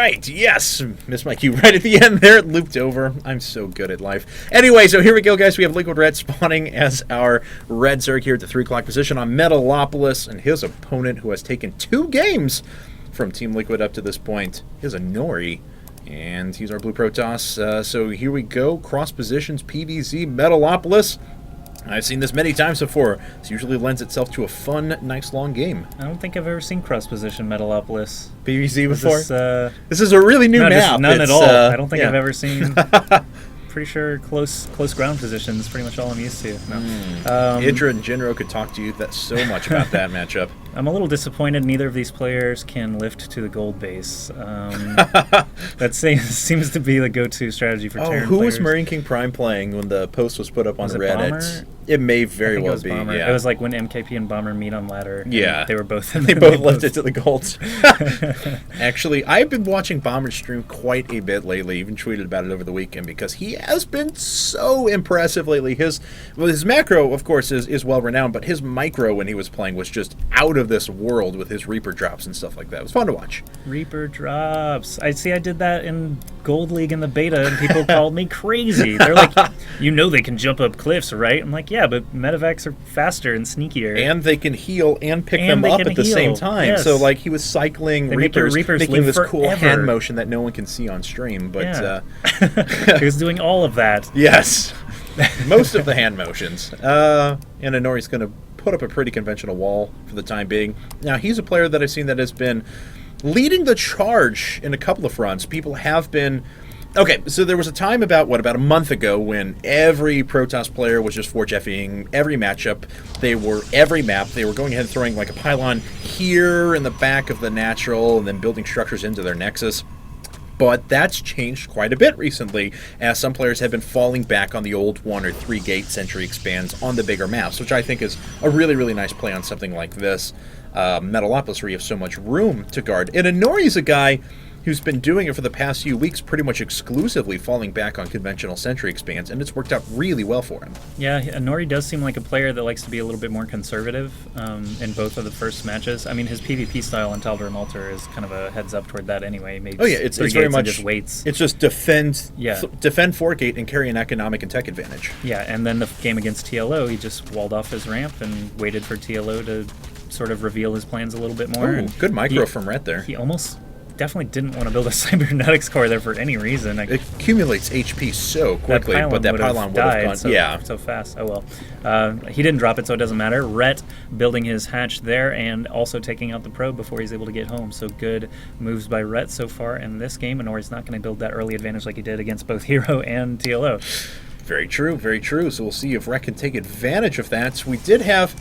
right. Yes. Missed my cue right at the end there. It looped over. I'm so good at life. Anyway, so here we go, guys. We have Liquid.Ret spawning as our red Zerg here at the 3 o'clock position on Metalopolis, and his opponent, who has taken 2 games from Team Liquid up to this point, is a Nori. And he's our blue Protoss. So here we go. Cross positions, PvZ, Metalopolis. I've seen this many times before. This usually lends itself to a fun, nice, long game. I don't think I've ever seen cross-position Metalopolis. PvZ before? This is a really new map. None at all. I don't think I've ever seen... Pretty sure close ground position is pretty much all I'm used to. No. Idra and Jinro could talk to you so much about that matchup. I'm a little disappointed neither of these players can lift to the gold base. That seems to be the go-to strategy for Terran who players. was Marine King Prime playing when the post was put up on Reddit? Bomber? It may very well be. Bomber. Yeah. It was like when MKP and Bomber meet on ladder. Yeah, they were both. They both lifted to the golds. Actually, I've been watching Bomber stream quite a bit lately. Even tweeted about it over the weekend because he has been so impressive lately. His macro, of course, is well renowned, but his micro when he was playing was just out of this world with his Reaper drops and stuff like that. It was fun to watch. Reaper drops. I did that in Gold League in the beta, and people called me crazy. They're like, they can jump up cliffs, right? I'm like, yeah, but medevacs are faster and sneakier. And they can heal and pick them up at the same time. Yes. So, like, he was cycling Reapers making this cool hand motion that no one can see on stream. But he was doing all of that. Yes. Most of the hand motions. And Inori's going to put up a pretty conventional wall for the time being. Now, he's a player that I've seen that has been leading the charge in a couple of fronts. People have been... Okay, so there was a time about a month ago when every Protoss player was just 4Jeffing every matchup. Every map, they were going ahead and throwing like a pylon here in the back of the natural and then building structures into their nexus. But that's changed quite a bit recently, as some players have been falling back on the old 1 or 3 gate sentry expands on the bigger maps, which I think is a really, really nice play on something like this. Metalopolis, where you have so much room to guard. And Inori's a guy who's been doing it for the past few weeks pretty much exclusively falling back on conventional sentry expands, and it's worked out really well for him. Yeah, Nori does seem like a player that likes to be a little bit more conservative in both of the first matches. I mean, his PvP style on Tal'Darim Altar is kind of a heads up toward that anyway. It's very much just waits. It's just defend 4-gate and carry an economic and tech advantage. Yeah, and then the game against TLO, he just walled off his ramp and waited for TLO to sort of reveal his plans a little bit more. Ooh, good micro from Ret there. He almost definitely didn't want to build a cybernetics core there for any reason. It accumulates HP so quickly, but that pylon would have gone so fast. Oh well. He didn't drop it, so it doesn't matter. Ret building his hatch there and also taking out the probe before he's able to get home. So good moves by Ret so far in this game, and Nori's not going to build that early advantage like he did against both Hero and TLO. Very true, very true. So we'll see if Ret can take advantage of that. We did have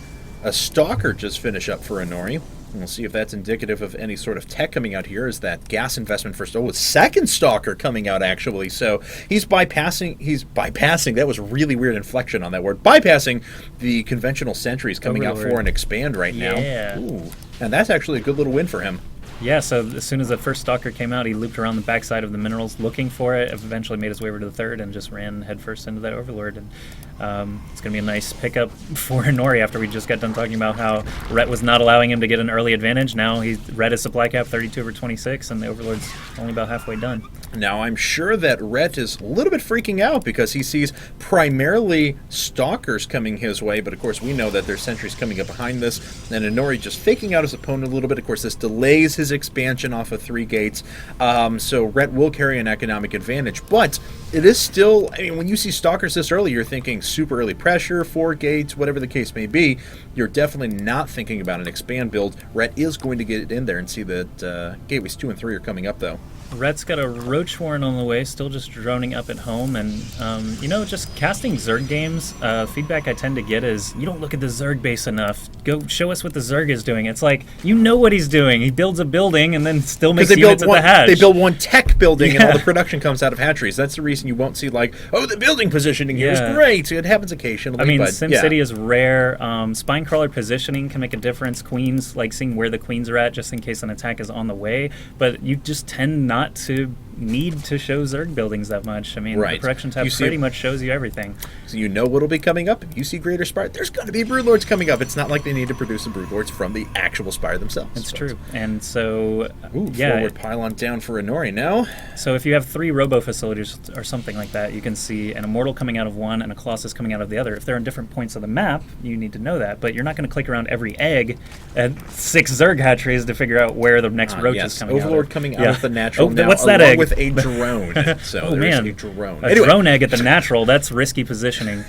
a Stalker just finish up for Nori. We'll see if that's indicative of any sort of tech coming out here. Is that gas investment first? Oh, a second Stalker coming out, actually. So he's bypassing, that was a really weird inflection on that word, bypassing the conventional sentries coming out for an expand right now. Yeah. Ooh. And that's actually a good little win for him. Yeah, so as soon as the first Stalker came out, he looped around the backside of the minerals looking for it, eventually made his way over to the third, and just ran headfirst into that Overlord. And it's going to be a nice pickup for Nori after we just got done talking about how Ret was not allowing him to get an early advantage. Now he's Ret is supply cap 32/26, and the Overlord's only about halfway done. Now I'm sure that Ret is a little bit freaking out because he sees primarily Stalkers coming his way, but of course we know that there's sentries coming up behind this, and Nori just faking out his opponent a little bit. Of course, this delays his expansion off of 3 gates, so Ret will carry an economic advantage, but it is still, I mean, when you see Stalkers this early, you're thinking super early pressure, 4 gates, whatever the case may be. You're definitely not thinking about an expand build. Ret is going to get in there and see that gateways 2 and 3 are coming up, though. Ret's got a Roach Warren on the way, still just droning up at home, and, just casting Zerg games, feedback I tend to get is, you don't look at the Zerg base enough. Go show us what the Zerg is doing. It's like, you know what he's doing. He builds a building and then still makes units at the hatch. They build one tech building and all the production comes out of hatcheries. That's the reason you won't see, like, oh, the building positioning here is great. It happens occasionally. I mean, SimCity is rare. Spinecrawler positioning can make a difference. Queens, like seeing where the queens are at just in case an attack is on the way, but you just tend not to need to show Zerg buildings that much. I mean, Right. the production tab You see- pretty much shows you everything. So you know what'll be coming up. If you see Greater Spire, there's going to be Broodlords coming up. It's not like they need to produce the Broodlords from the actual Spire themselves. It's true. And so, yeah. Forward pylon down for Inori now. So if you have 3 robo facilities or something like that, you can see an Immortal coming out of one and a Colossus coming out of the other. If they're on different points of the map, you need to know that. But you're not going to click around every egg at 6 Zerg hatcheries to figure out where the next roach is coming out. Overlord coming out of the natural now, what's that along egg? with a drone. So Oh, there's man. a drone. A drone egg at the natural, that's risky positioning.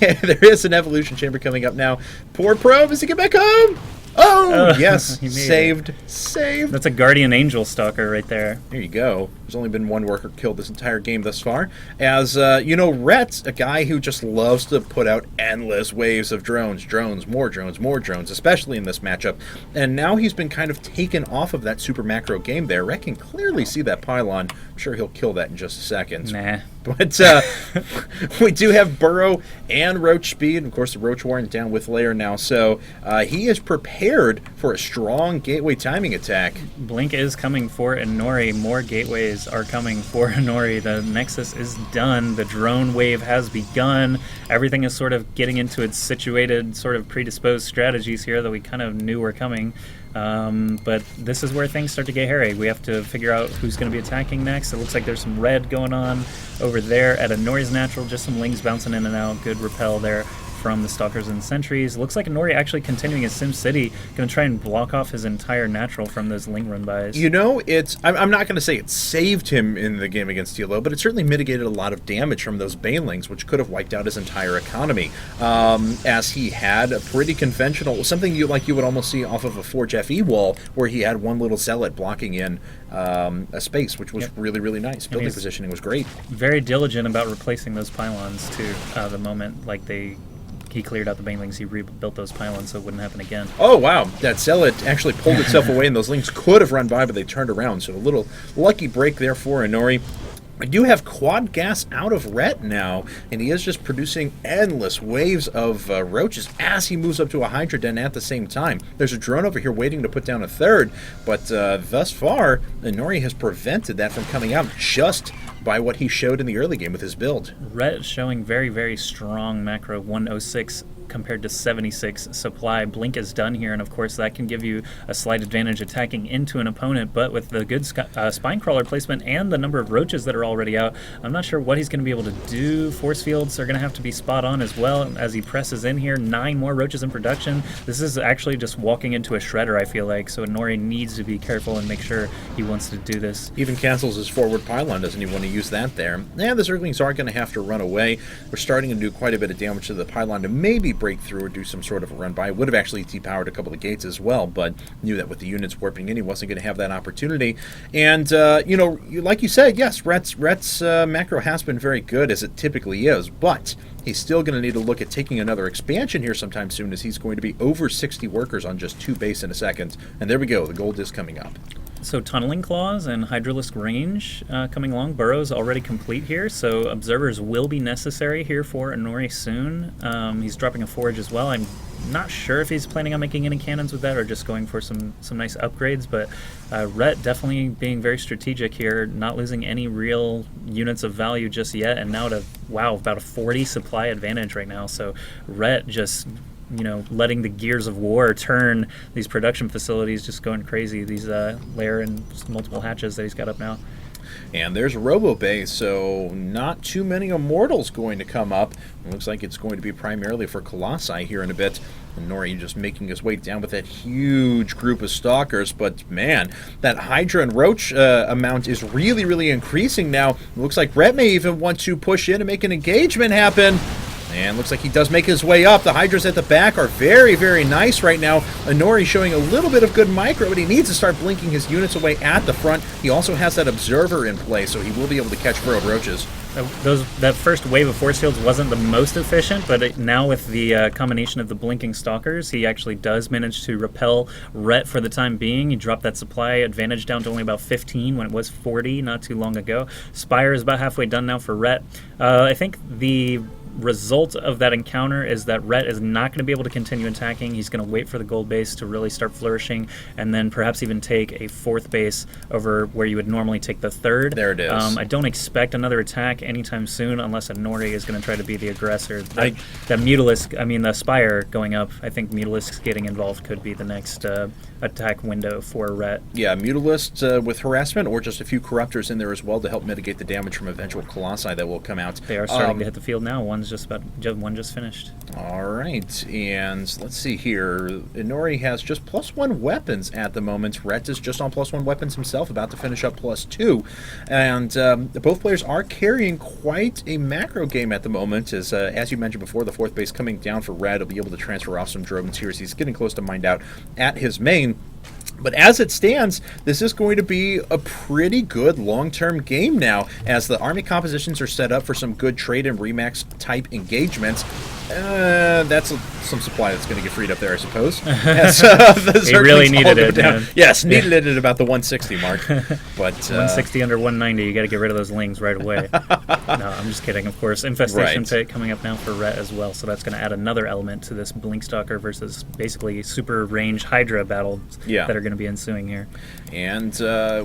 There is an evolution chamber coming up now. Poor Probe, does he get back home? Oh, yes. He made Saved. Saved. That's a Guardian Angel Stalker right there. There you go. There's only been one worker killed this entire game thus far. As, Rhett's a guy who just loves to put out endless waves of drones, more drones, especially in this matchup. And now he's been kind of taken off of that super macro game there. Rhett can clearly see that pylon. I'm sure he'll kill that in just a second. Nah. But we do have Burrow and Roach speed. And of course, the Roach Warren down with Lair now. So he is prepared for a strong gateway timing attack. Blink is coming for Inori. More gateways are coming for Inori. The Nexus is done. The drone wave has begun. Everything is sort of getting into its situated, sort of predisposed strategies here that we kind of knew were coming. But this is where things start to get hairy. We have to figure out who's going to be attacking next. It looks like there's some red going on over there at Inori's natural. Just some lings bouncing in and out. Good repel there from the Stalkers and Sentries. Looks like Inori actually continuing his Sim City, going to try and block off his entire natural from those ling run-bys. I'm not going to say it saved him in the game against TLO, but it certainly mitigated a lot of damage from those Banelings, which could have wiped out his entire economy, as he had a pretty conventional, something you would almost see off of a Forge FE wall, where he had one little zealot blocking in a space, which was really, really nice. Building positioning was great. Very diligent about replacing those pylons, too, the moment he cleared out the Banelings, he rebuilt those pylons so it wouldn't happen again. Oh, wow. That zealot actually pulled itself away, and those lings could have run by, but they turned around. So a little lucky break there for Inori. I do have quad gas out of Rhett now, and he is just producing endless waves of roaches as he moves up to a Hydra Den at the same time. There's a drone over here waiting to put down a third, but thus far, Nori has prevented that from coming out just by what he showed in the early game with his build. Rhett showing very, very strong macro 106 compared to 76 supply. Blink is done here, and of course that can give you a slight advantage attacking into an opponent, but with the good spine crawler placement and the number of roaches that are already out, I'm not sure what he's going to be able to do. Force fields are going to have to be spot on as well as he presses in here. 9 more roaches in production. This is actually just walking into a shredder, I feel like, so Nori needs to be careful and make sure he wants to do this. Even cancels his forward pylon, doesn't he want to use that there? And the Zerglings are going to have to run away. We're starting to do quite a bit of damage to the pylon to maybe break through or do some sort of a run by. Would have actually depowered a couple of gates as well, but knew that with the units warping in, he wasn't going to have that opportunity. And, like you said, yes, Rhett's macro has been very good, as it typically is, but he's still going to need to look at taking another expansion here sometime soon, as he's going to be over 60 workers on just 2 base in a second. And there we go, the gold is coming up. So Tunneling Claws and Hydralisk Range coming along. Burrow's already complete here, so Observers will be necessary here for Inori soon. He's dropping a Forge as well. I'm not sure if he's planning on making any cannons with that or just going for some nice upgrades, but Rhett definitely being very strategic here, not losing any real units of value just yet, and now to, about a 40 supply advantage right now. So Rhett just letting the gears of war turn, these production facilities just going crazy, these lair and multiple hatches that he's got up now. And there's Robo Bay, so not too many Immortals going to come up. It looks like it's going to be primarily for Colossi here in a bit. And Nori just making his way down with that huge group of Stalkers. But man, that Hydra and Roach amount is really, really increasing now. It looks like Rhett may even want to push in and make an engagement happen. And looks like he does make his way up. The Hydras at the back are very, very nice right now. Inori showing a little bit of good micro, but he needs to start blinking his units away at the front. He also has that Observer in play, so he will be able to catch burrowed roaches. That first wave of force fields wasn't the most efficient, but now with the combination of the blinking Stalkers, he actually does manage to repel Rhett for the time being. He dropped that supply advantage down to only about 15 when it was 40 not too long ago. Spire is about halfway done now for Rhett. I think the result of that encounter is that Ret is not going to be able to continue attacking. He's going to wait for the gold base to really start flourishing, and then perhaps even take a 4th base over where you would normally take the 3rd. There it is. I don't expect another attack anytime soon unless Nori is going to try to be the aggressor. That Mutalisk, I mean the Spire going up, I think Mutalisk getting involved could be the next attack window for Ret. Yeah, Mutalisk with harassment, or just a few Corruptors in there as well to help mitigate the damage from eventual Colossi that will come out. They are starting to hit the field now. One just finished. All right, and let's see here. Nori has just +1 weapons at the moment. Ret is just on +1 weapons himself, about to finish up +2. And both players are carrying quite a macro game at the moment. As you mentioned before, the 4th base coming down for Ret. He'll be able to transfer off some Dromans here as he's getting close to Mind Out at his main. But as it stands, this is going to be a pretty good long-term game now, as the army compositions are set up for some good trade and remax type engagements. That's some supply that's going to get freed up there, I suppose. He really needed it, man. Yes, needed it at about the 160 mark. But 160 under 190, you got to get rid of those lings right away. No, I'm just kidding. Of course, Infestation Pit coming up now for Ret as well, so that's going to add another element to this Blinkstalker versus basically super range Hydra battle that are going to be ensuing here. And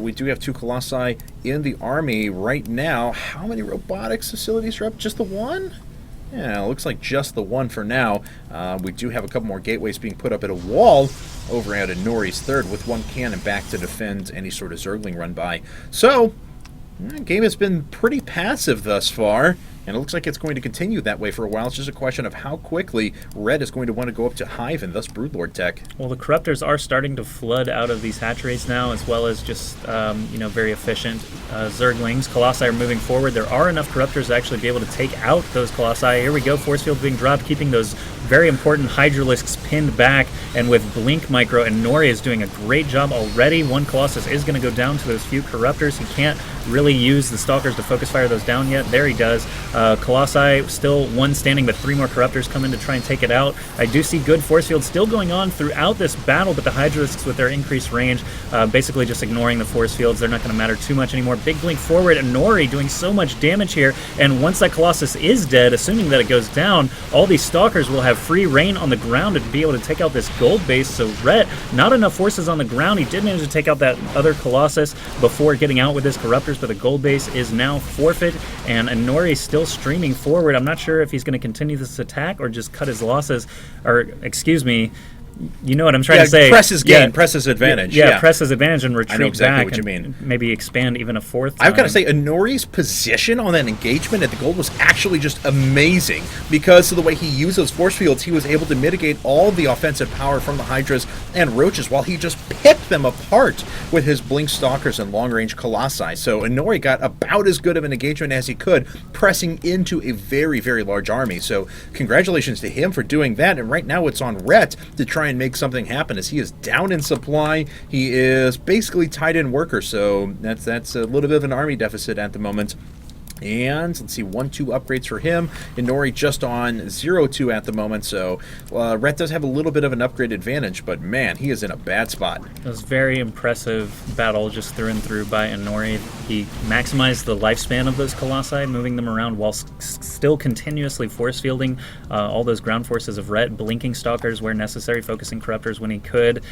we do have 2 Colossi in the army right now. How many robotics facilities are up? Just the 1? Yeah, it looks like just the 1 for now. We do have a couple more gateways being put up at a wall over out in Nori's 3rd with 1 cannon back to defend any sort of Zergling run by. So, the game has been pretty passive thus far, and it looks like it's going to continue that way for a while. It's just a question of how quickly Red is going to want to go up to Hive and thus Broodlord tech. Well, the Corruptors are starting to flood out of these hatcheries now, as well as just, very efficient Zerglings. Colossi are moving forward. There are enough Corruptors to actually be able to take out those Colossi. Here we go, Force Field being dropped, keeping those very important Hydralisks pinned back, and with Blink Micro, and Nori is doing a great job already. 1 Colossus is going to go down to those few Corruptors. He can't really use the Stalkers to focus fire those down yet. There he does. Colossi still 1 standing, but 3 more Corruptors come in to try and take it out. I do see good force field still going on throughout this battle, but the Hydralisks with their increased range basically just ignoring the force fields. They're not going to matter too much anymore. Big Blink forward, and Nori doing so much damage here, and once that Colossus is dead, assuming that it goes down, all these Stalkers will have free reign on the ground to be able to take out this gold base. So Ret, not enough forces on the ground. He did manage to take out that other Colossus before getting out with his Corruptors, but the gold base is now forfeit, and Nori is still streaming forward. I'm not sure if he's going to continue this attack or just cut his losses, or excuse me, you know what I'm trying to say. Press his gain, press his advantage. Yeah, press his advantage and retreat I know exactly back what you mean. Maybe expand even a 4th time. I've got to say, Inori's position on that engagement at the gold was actually just amazing. Because of the way he used those force fields, he was able to mitigate all the offensive power from the Hydras and Roaches while he just picked them apart with his Blink Stalkers and long-range Colossi. So Inori got about as good of an engagement as he could, pressing into a very, very large army. So congratulations to him for doing that. And right now it's on Ret to try and make something happen, as he is down in supply. He is basically tied in worker, so that's a little bit of an army deficit at the moment. And let's see, 1-2 upgrades for him. Inori just on 0-2 at the moment, so Ret does have a little bit of an upgrade advantage, but man, he is in a bad spot. It was a very impressive battle just through and through by Inori. He maximized the lifespan of those Colossi, moving them around while still continuously force fielding all those ground forces of Ret, blinking Stalkers where necessary, focusing Corruptors when he could.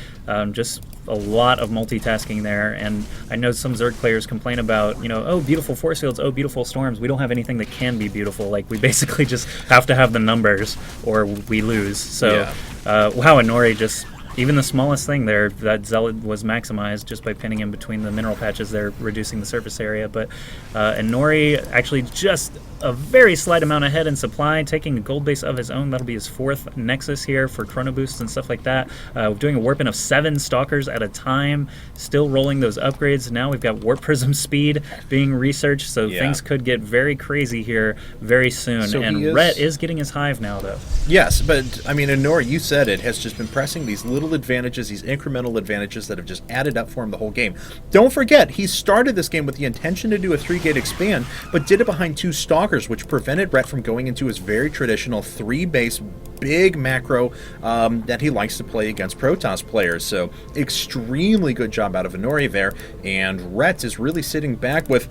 Just a lot of multitasking there, and I know some Zerg players complain about, oh, beautiful force fields, oh, beautiful storms. We don't have anything that can be beautiful. Like, we basically just have to have the numbers or we lose. So, wow, Nori just, even the smallest thing there, that Zealot was maximized just by pinning him between the mineral patches there, reducing the surface area. But Nori actually just a very slight amount ahead in supply, taking a gold base of his own. That'll be his 4th Nexus here for Chrono Boosts and stuff like that. Doing a warping of 7 Stalkers at a time, still rolling those upgrades. Now we've got Warp Prism speed being researched, so things could get very crazy here very soon. So and Ret is getting his Hive now, though. Yes, but I mean, Nori, you said it, has just been pressing these little advantages, these incremental advantages that have just added up for him the whole game. Don't forget, he started this game with the intention to do a 3-gate expand, but did it behind 2 Stalkers, which prevented Ret from going into his very traditional 3-base big macro that he likes to play against Protoss players. So extremely good job out of Inori there, and Ret is really sitting back with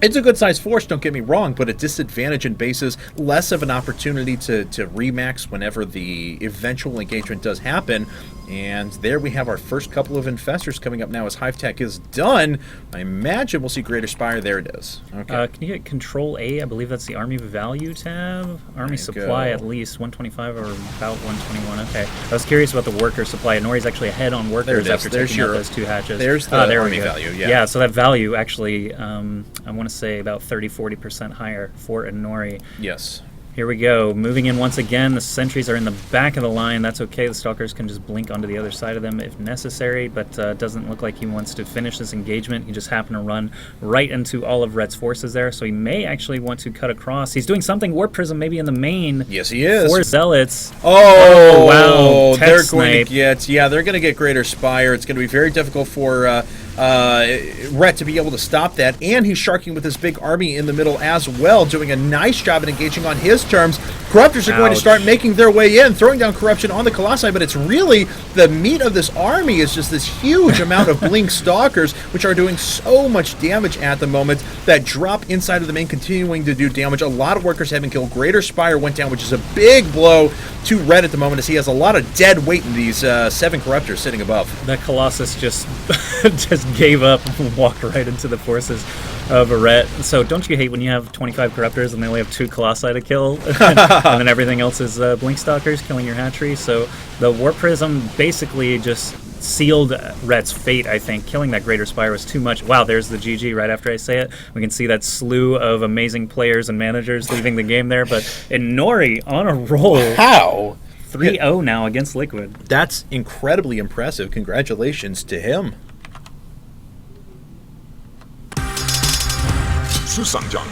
It's a good-sized force, don't get me wrong, but a disadvantage in bases, less of an opportunity to remax whenever the eventual engagement does happen. And there we have our first couple of infestors coming up now as Hive Tech is done. I imagine we'll see Greater Spire. There it is. Okay. Can you get Control A? I believe that's the Army Value tab. Army Supply at least 125 or about 121. Okay. I was curious about the Worker Supply. Nori's actually ahead on Workers after taking out those 2 hatches. There's the Army Value, yeah. Yeah, so that value actually, I want to say about 30-40% higher for Nori. Yes. Here we go. Moving in once again. The sentries are in the back of the line. That's okay. The stalkers can just blink onto the other side of them if necessary, but it doesn't look like he wants to finish this engagement. He just happened to run right into all of Ret's forces there, so he may actually want to cut across. He's doing something Warp Prism maybe in the main. Yes, he is. For Zealots. Oh, wow. They're going to get, they're going to get Greater Spire. It's going to be very difficult for Ret to be able to stop that, and he's sharking with his big army in the middle as well, doing a nice job at engaging on his terms. Corruptors are going to start making their way in, throwing down Corruption on the Colossi, but it's really the meat of this army is just this huge amount of Blink Stalkers, which are doing so much damage at the moment. That drop inside of the main continuing to do damage. A lot of workers have been killed. Greater Spire went down, which is a big blow to Ret at the moment, as he has a lot of dead weight in these 7 Corruptors sitting above. That Colossus just gave up and walked right into the forces of a Ret. So don't you hate when you have 25 Corruptors and they only have 2 Colossi to kill, and then everything else is Blink Stalkers killing your hatchery? So the Warp Prism basically just sealed Ret's fate, I think. Killing that Greater Spire was too much. Wow, there's the GG right after I say it. We can see that slew of amazing players and managers leaving the game there, but Nori on a roll. How? 3-0 now against Liquid. That's incredibly impressive. Congratulations to him. 是上将。